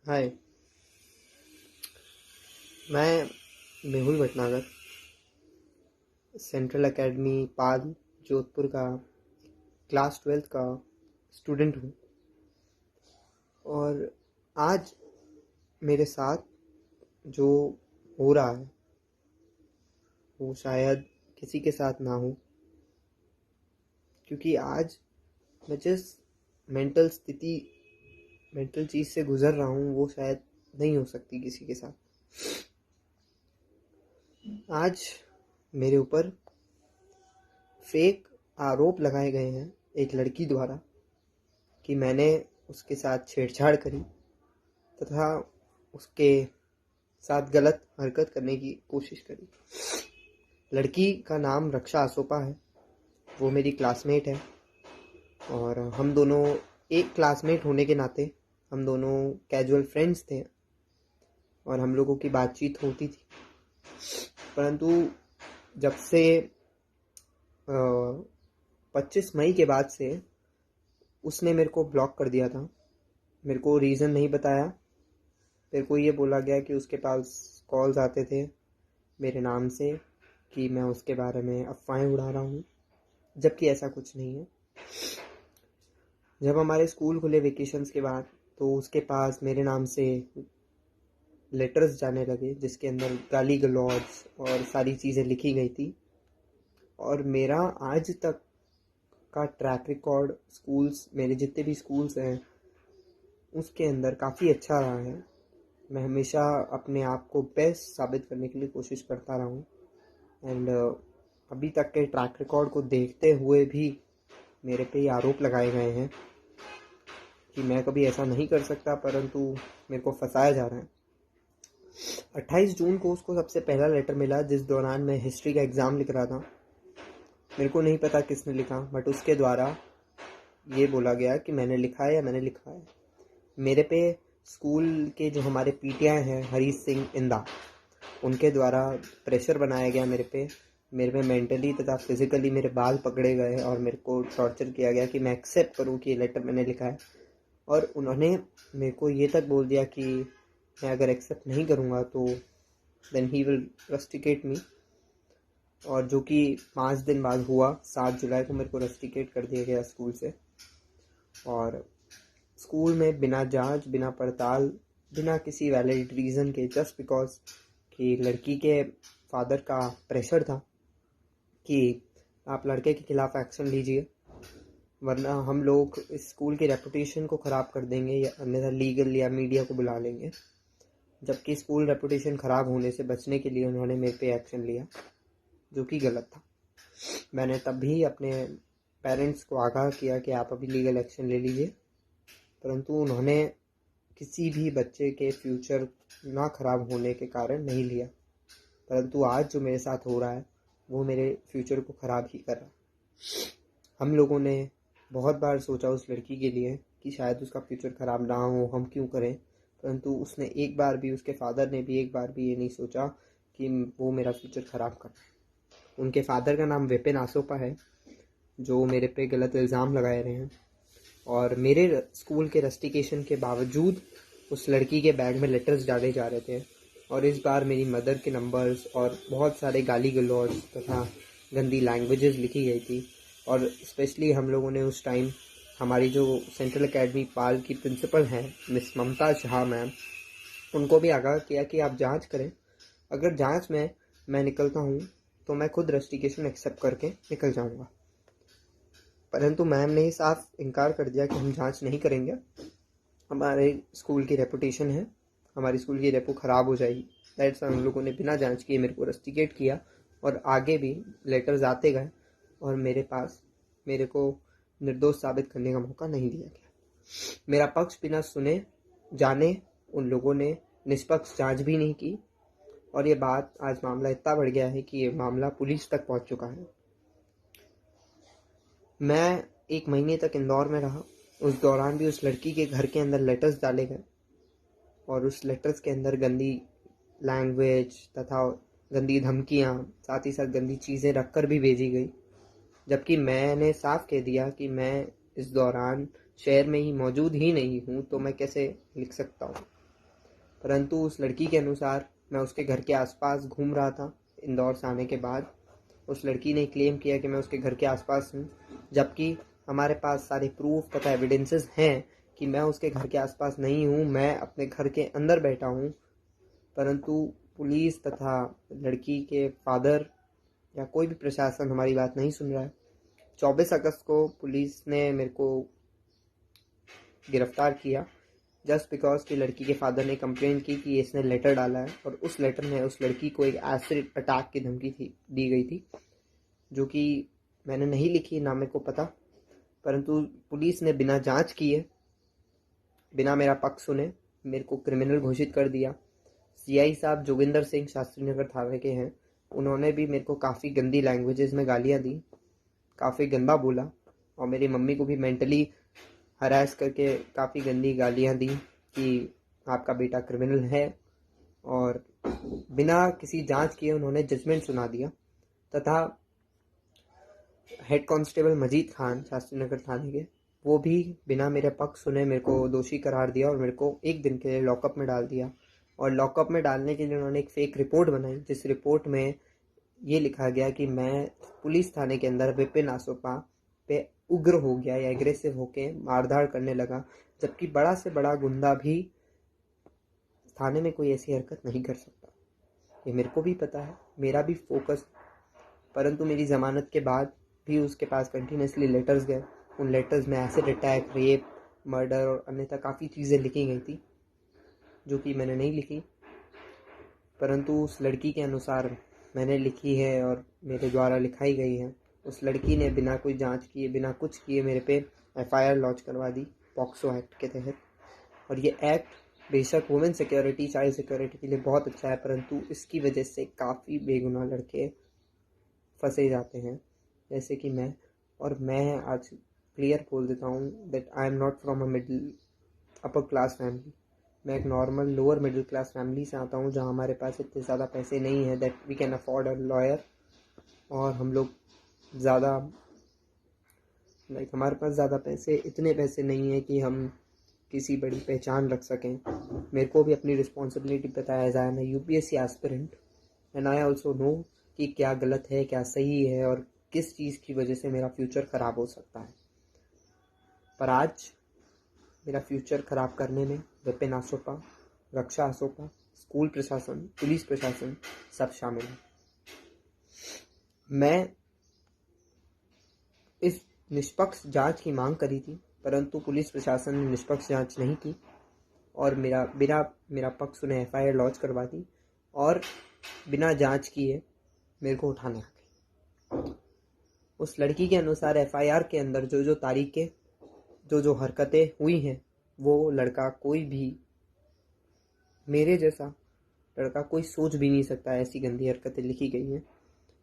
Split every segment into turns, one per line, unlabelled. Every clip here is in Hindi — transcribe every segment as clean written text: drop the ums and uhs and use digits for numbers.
हाय। मैं मेहुल भटनागर सेंट्रल एकेडमी पाल जोधपुर का क्लास 12th का स्टूडेंट हूँ। और आज मेरे साथ जो हो रहा है वो शायद किसी के साथ ना हो, क्योंकि आज मैं जिस मेंटल चीज़ से गुज़र रहा हूँ वो शायद नहीं हो सकती किसी के साथ। आज मेरे ऊपर फेक आरोप लगाए गए हैं एक लड़की द्वारा कि मैंने उसके साथ छेड़छाड़ करी तथा उसके साथ गलत हरकत करने की कोशिश करी। लड़की का नाम रक्षा आसोपा है। वो मेरी क्लासमेट है और हम दोनों एक क्लासमेट होने के नाते हम दोनों कैजुअल फ्रेंड्स थे और हम लोगों की बातचीत होती थी। परंतु जब से 25 मई के बाद से उसने मेरे को ब्लॉक कर दिया था। मेरे को रीज़न नहीं बताया। मेरे को ये बोला गया कि उसके पास कॉल्स आते थे मेरे नाम से कि मैं उसके बारे में अफवाहें उड़ा रहा हूँ, जबकि ऐसा कुछ नहीं है। जब हमारे स्कूल खुले वेकेशंस के बाद तो उसके पास मेरे नाम से लेटर्स जाने लगे जिसके अंदर गाली गलौज और सारी चीज़ें लिखी गई थी। और मेरा आज तक का ट्रैक रिकॉर्ड मेरे जितने भी स्कूल्स हैं उसके अंदर काफ़ी अच्छा रहा है। मैं हमेशा अपने आप को बेस्ट साबित करने के लिए कोशिश करता रहा हूँ। एंड अभी तक के ट्रैक रिकॉर्ड को देखते हुए भी मेरे पे ये आरोप लगाए गए हैं कि मैं कभी ऐसा नहीं कर सकता, परंतु मेरे को फंसाया जा रहा है। 28 जून को उसको सबसे पहला लेटर मिला जिस दौरान मैं हिस्ट्री का एग्ज़ाम लिख रहा था। मेरे को नहीं पता किसने लिखा, बट उसके द्वारा ये बोला गया कि मैंने लिखा है या मैंने लिखा है। मेरे पे स्कूल के जो हमारे पीटीआई हैं हरीश सिंह इंदा, उनके द्वारा प्रेशर बनाया गया मेरे पे मेंटली तथा फिज़िकली मेरे बाल पकड़े गए और मेरे को टॉर्चर किया गया कि मैं एक्सेप्ट करूं कि ये लेटर मैंने लिखा है। और उन्होंने मेरे को ये तक बोल दिया कि मैं अगर एक्सेप्ट नहीं करूंगा तो देन ही विल रस्टिकेट मी। और जो कि 5 दिन बाद हुआ। 7 जुलाई को मेरे को रस्टिकेट कर दिया गया स्कूल से। और स्कूल में बिना जांच, बिना पड़ताल, बिना किसी वैलिड रीज़न के, जस्ट बिकॉज कि लड़की के फादर का प्रेशर था कि आप लड़के के खिलाफ एक्शन लीजिए वरना हम लोग इस स्कूल की रेपुटेशन को ख़राब कर देंगे या अन्यथा लीगल या मीडिया को बुला लेंगे। जबकि स्कूल रेपुटेशन ख़राब होने से बचने के लिए उन्होंने मेरे पे एक्शन लिया, जो कि गलत था। मैंने तब भी अपने पेरेंट्स को आगाह किया कि आप अभी लीगल एक्शन ले लीजिए, परंतु उन्होंने किसी भी बच्चे के फ्यूचर ना ख़राब होने के कारण नहीं लिया। परंतु आज जो मेरे साथ हो रहा है वो मेरे फ्यूचर को ख़राब ही कर रहा है। हम लोगों ने बहुत बार सोचा उस लड़की के लिए कि शायद उसका फ्यूचर ख़राब ना हो, हम क्यों करें, परंतु उसने एक बार भी, उसके फादर ने भी एक बार भी ये नहीं सोचा कि वो मेरा फ्यूचर ख़राब कर। उनके फादर का नाम विपिन आसोपा है, जो मेरे पे गलत इल्ज़ाम लगाए रहे हैं। और मेरे स्कूल के रस्टिकेशन के बावजूद उस लड़की के बैग में लेटर्स डाले जा रहे थे। और इस बार मेरी मदर के नंबर्स और बहुत सारे गाली गलौज तथा गंदी लैंग्वेजेस लिखी गई थी। और स्पेशली हम लोगों ने उस टाइम हमारी जो सेंट्रल एकेडमी पाल की प्रिंसिपल हैं मिस ममता झा मैम, उनको भी आगाह किया कि आप जांच करें। अगर जांच में मैं निकलता हूँ तो मैं खुद रस्टिकेशन एक्सेप्ट करके निकल जाऊँगा। परंतु मैम ने साफ इनकार कर दिया कि हम जांच नहीं करेंगे, हमारे स्कूल की रेपुटेशन है, हमारी स्कूल की रेपो ख़राब हो जाएगी। दैट्स हम लोगों ने बिना जांच किए मेरे को रस्टिकेट किया और आगे भी लेटर्स आते गए और मेरे को निर्दोष साबित करने का मौका नहीं दिया गया। मेरा पक्ष बिना सुने जाने उन लोगों ने निष्पक्ष जांच भी नहीं की। और ये बात, आज मामला इतना बढ़ गया है कि ये मामला पुलिस तक पहुंच चुका है। मैं 1 महीने तक इंदौर में रहा। उस दौरान भी उस लड़की के घर के अंदर लेटर्स डाले गए और उस लेटर्स के अंदर गंदी लैंग्वेज तथा गंदी धमकियाँ, साथ ही साथ गंदी चीज़ें रखकर भी भेजी गई। जबकि मैंने साफ कह दिया कि मैं इस दौरान शहर में ही मौजूद ही नहीं हूँ, तो मैं कैसे लिख सकता हूँ। परंतु उस लड़की के अनुसार मैं उसके घर के आसपास घूम रहा था इंदौर से आने के बाद। उस लड़की ने क्लेम किया कि मैं उसके घर के आसपास हूँ, जबकि हमारे पास सारे प्रूफ तथा एविडेंसेस हैं कि मैं उसके घर के आसपास नहीं हूँ, मैं अपने घर के अंदर बैठा हूँ। परंतु पुलिस तथा लड़की के फादर या कोई भी प्रशासन हमारी बात नहीं सुन रहा है। 24 अगस्त को पुलिस ने मेरे को गिरफ्तार किया जस्ट बिकॉज कि लड़की के फादर ने कंप्लेन की कि इसने लेटर डाला है, और उस लेटर में उस लड़की को एक एसिड अटैक की धमकी दी गई थी, जो कि मैंने नहीं लिखी, ना मेरे को पता। परंतु पुलिस ने बिना जांच किए, बिना मेरा पक्ष सुने मेरे को क्रिमिनल घोषित कर दिया। सीआई साहब जोगिंदर सिंह शास्त्री नगर थाने के हैं, उन्होंने भी मेरे को काफ़ी गंदी लैंग्वेजेस में गालियाँ दी, काफ़ी गंदा बोला, और मेरी मम्मी को भी मेंटली हरास करके काफ़ी गंदी गालियाँ दी कि आपका बेटा क्रिमिनल है, और बिना किसी जांच किए उन्होंने जजमेंट सुना दिया। तथा हेड कांस्टेबल मजीद खान शास्त्री नगर थाने के, वो भी बिना मेरे पक्ष सुने मेरे को दोषी करार दिया और मेरे को 1 दिन के लिए लॉकअप में डाल दिया। और लॉकअप में डालने के लिए उन्होंने एक फेक रिपोर्ट बनाई, जिस रिपोर्ट में ये लिखा गया कि मैं पुलिस थाने के अंदर विपिन आसोपा पे उग्र हो गया या एग्रेसिव होके मारधाड़ करने लगा, जबकि बड़ा से बड़ा गुंडा भी थाने में कोई ऐसी हरकत नहीं कर सकता। ये मेरे को भी पता है, मेरा भी फोकस। परंतु मेरी ज़मानत के बाद भी उसके पास कंटिन्यूसली लेटर्स गए। उन लेटर्स में एसिड अटैक, रेप, मर्डर और अन्यथा काफ़ी चीज़ें लिखी गई थी जो कि मैंने नहीं लिखी, परंतु उस लड़की के अनुसार मैंने लिखी है और मेरे द्वारा लिखाई गई है। उस लड़की ने बिना कोई जांच किए, बिना कुछ किए मेरे पे एफआईआर लॉन्च करवा दी पॉक्सो एक्ट के तहत। और ये एक्ट बेशक वुमेन सिक्योरिटी, चाइल्ड सिक्योरिटी के लिए बहुत अच्छा है, परंतु इसकी वजह से काफ़ी बेगुनाह लड़के फंसे जाते हैं, जैसे कि मैं। और मैं आज क्लियर बोल देता हूँ that I am not from a middle upper class family. मैं एक normal lower middle class family से आता हूँ, जहाँ हमारे पास इतने ज़्यादा पैसे नहीं हैं that we can afford a lawyer. और हम लोग ज़्यादा हमारे पास ज़्यादा इतने पैसे नहीं हैं कि हम किसी बड़ी पहचान रख सकें। मेरे को भी अपनी रिस्पॉन्सिबिलिटी पता है, as I am UPSC aspirant, and I also know कि क्या गलत है, क्या सही है, और किस चीज़ की वजह से मेरा फ्यूचर ख़राब हो सकता है। पर आज मेरा फ्यूचर ख़राब करने में विपिन आसोपा, रक्षा आसोपा, स्कूल प्रशासन, पुलिस प्रशासन सब शामिल है। मैं इस निष्पक्ष जांच की मांग करी थी, परंतु पुलिस प्रशासन ने निष्पक्ष जांच नहीं की और मेरा पक्ष उन्हें एफआईआर लॉन्च करवा दी और बिना जांच किए मेरे को उठाने आ गए। उस लड़की के अनुसार एफआईआर के अंदर जो तारीखें, जो हरकतें हुई हैं, वो लड़का कोई भी, मेरे जैसा लड़का कोई सोच भी नहीं सकता, ऐसी गंदी हरकतें लिखी गई हैं।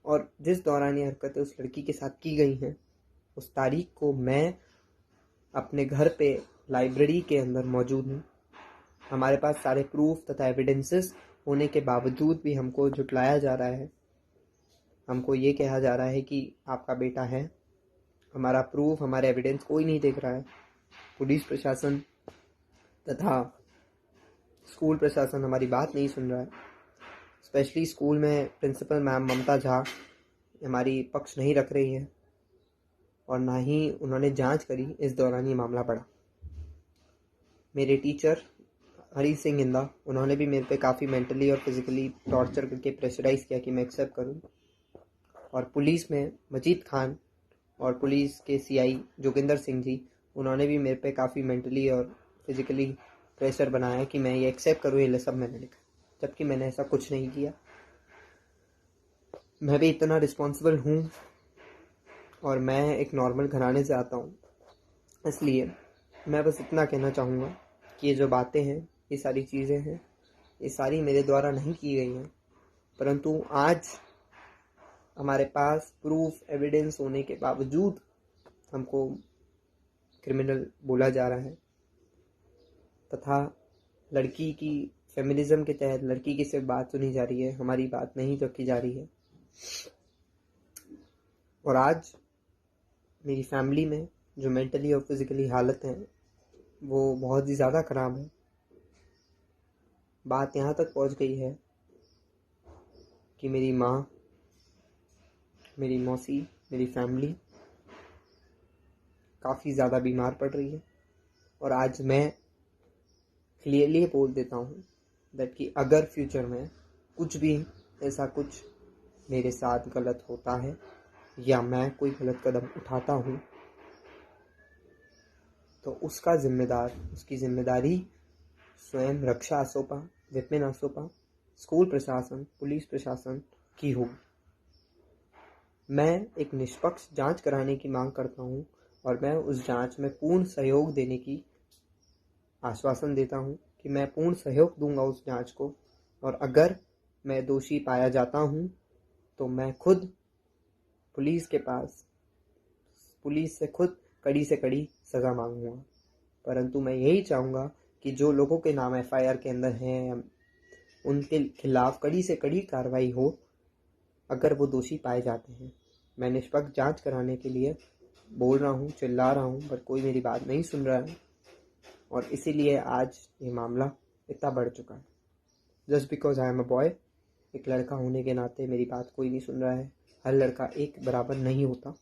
और जिस दौरान ये हरकतें उस लड़की के साथ की गई हैं, उस तारीख को मैं अपने घर पे लाइब्रेरी के अंदर मौजूद हूँ। हमारे पास सारे प्रूफ तथा एविडेंसेस होने के बावजूद भी हमको झुटलाया जा रहा है। हमको ये कहा जा रहा है कि आपका बेटा है। हमारा प्रूफ, हमारे एविडेंस कोई नहीं देख रहा है। पुलिस प्रशासन तथा स्कूल प्रशासन हमारी बात नहीं सुन रहा है। स्पेशली स्कूल में प्रिंसिपल मैम ममता झा हमारी पक्ष नहीं रख रही है और ना ही उन्होंने जांच करी। इस दौरान ये मामला बढ़ा। मेरे टीचर हरी सिंह इंदा, उन्होंने भी मेरे पे काफ़ी मेंटली और फिजिकली टॉर्चर करके प्रेशराइज किया कि मैं एक्सेप्ट करूं। और पुलिस में मजीद खान और पुलिस के सीआई जोगिंदर सिंह जी, उन्होंने भी मेरे पे काफ़ी मेंटली और फिजिकली प्रेशर बनाया कि मैं ये एक्सेप्ट करूँ, ये सब मैंने लिखा, जबकि मैंने ऐसा कुछ नहीं किया। मैं भी इतना रिस्पॉन्सिबल हूँ और मैं एक नॉर्मल घराने से आता हूँ, इसलिए मैं बस इतना कहना चाहूँगा कि ये जो बातें हैं, ये सारी चीज़ें हैं, ये सारी मेरे द्वारा नहीं की गई हैं, परंतु आज हमारे पास प्रूफ, एविडेंस होने के बावजूद हमको क्रिमिनल बोला जा रहा है तथा लड़की की फेमिनिज्म के तहत लड़की की सिर्फ बात सुनी जा रही है, हमारी बात नहीं रखी जा रही है। और आज मेरी फैमिली में जो मेंटली और फिजिकली हालत है वो बहुत ही ज़्यादा ख़राब है। बात यहाँ तक पहुँच गई है कि मेरी माँ, मेरी मौसी, मेरी फैमिली काफ़ी ज़्यादा बीमार पड़ रही है। और आज मैं क्लियरली बोल देता हूँ दैट कि अगर फ्यूचर में कुछ भी ऐसा कुछ मेरे साथ गलत होता है या मैं कोई गलत कदम उठाता हूँ तो उसकी जिम्मेदारी स्वयं रक्षा आसोपा, विपिन आसोपा, स्कूल प्रशासन, पुलिस प्रशासन की होगी। मैं एक निष्पक्ष जांच कराने की मांग करता हूँ और मैं उस जांच में पूर्ण सहयोग देने की आश्वासन देता हूँ कि मैं पूर्ण सहयोग दूंगा उस जांच को। और अगर मैं दोषी पाया जाता हूँ तो मैं खुद पुलिस से खुद कड़ी से कड़ी सज़ा मांगूंगा। परंतु मैं यही चाहूँगा कि जो लोगों के नाम FIR के अंदर हैं उनके खिलाफ कड़ी से कड़ी कार्रवाई हो अगर वो दोषी पाए जाते हैं। मैं निष्पक्ष जांच कराने के लिए बोल रहा हूँ, चिल्ला रहा हूँ, पर कोई मेरी बात नहीं सुन रहा है और इसीलिए आज ये मामला इतना बढ़ चुका है। Just because I am a boy, एक लड़का होने के नाते मेरी बात कोई नहीं सुन रहा है। हर लड़का एक बराबर नहीं होता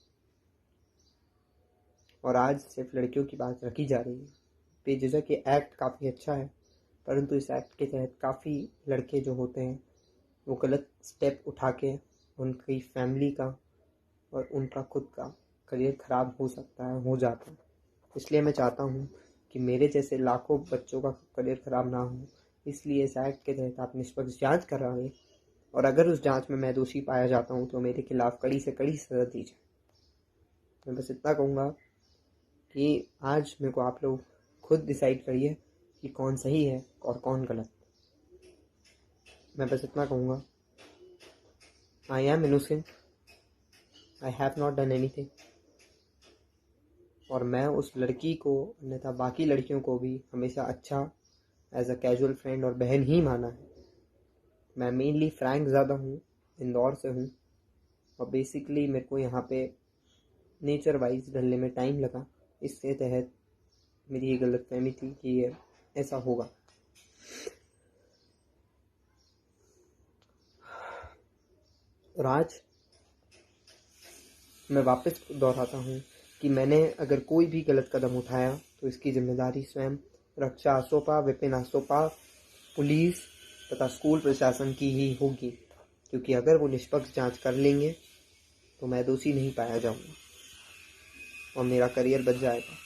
और आज सिर्फ लड़कियों की बात रखी जा रही है। बेझिझक ये एक्ट काफ़ी अच्छा है, परंतु इस एक्ट के तहत काफ़ी लड़के जो होते हैं वो गलत स्टेप उठा के उनकी फैमिली का और उनका खुद का करियर ख़राब हो सकता है, हो जाता है। इसलिए मैं चाहता हूँ कि मेरे जैसे लाखों बच्चों का करियर ख़राब ना हो, इसलिए इस एक्ट के तहत आप निष्पक्ष जांच कराएं और अगर उस जांच में मैं दोषी पाया जाता हूँ तो मेरे खिलाफ कड़ी से कड़ी सज़ा दी जाए। मैं बस इतना कहूँगा कि आज मेरे को आप लोग खुद डिसाइड करिए कि कौन सही है और कौन गलत। मैं बस इतना कहूँगा, I am innocent, I have not done anything. और मैं उस लड़की को अन्यथा बाकी लड़कियों को भी हमेशा अच्छा एज अ कैजुअल फ्रेंड और बहन ही माना है। मैं मेनली फ्रैंक ज़्यादा हूँ, इंदौर से हूँ और बेसिकली मेरे को यहाँ पे नेचर वाइज ढलने में टाइम लगा। इसके तहत मेरी ये गलतफहमी थी कि ये ऐसा होगा। और आज मैं वापस दोहराता हूँ कि मैंने अगर कोई भी गलत कदम उठाया तो इसकी जिम्मेदारी स्वयं रक्षा आसोपा, विपिन आसोपा, पुलिस तथा स्कूल प्रशासन की ही होगी, क्योंकि अगर वो निष्पक्ष जांच कर लेंगे तो मैं दोषी नहीं पाया जाऊँगा और मेरा करियर बच जाएगा।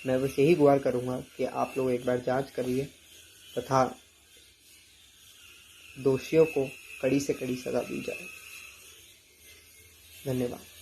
मैं बस यही गुहार करूँगा कि आप लोग एक बार जांच करिए तथा दोषियों को कड़ी से कड़ी सज़ा दी जाए। धन्यवाद।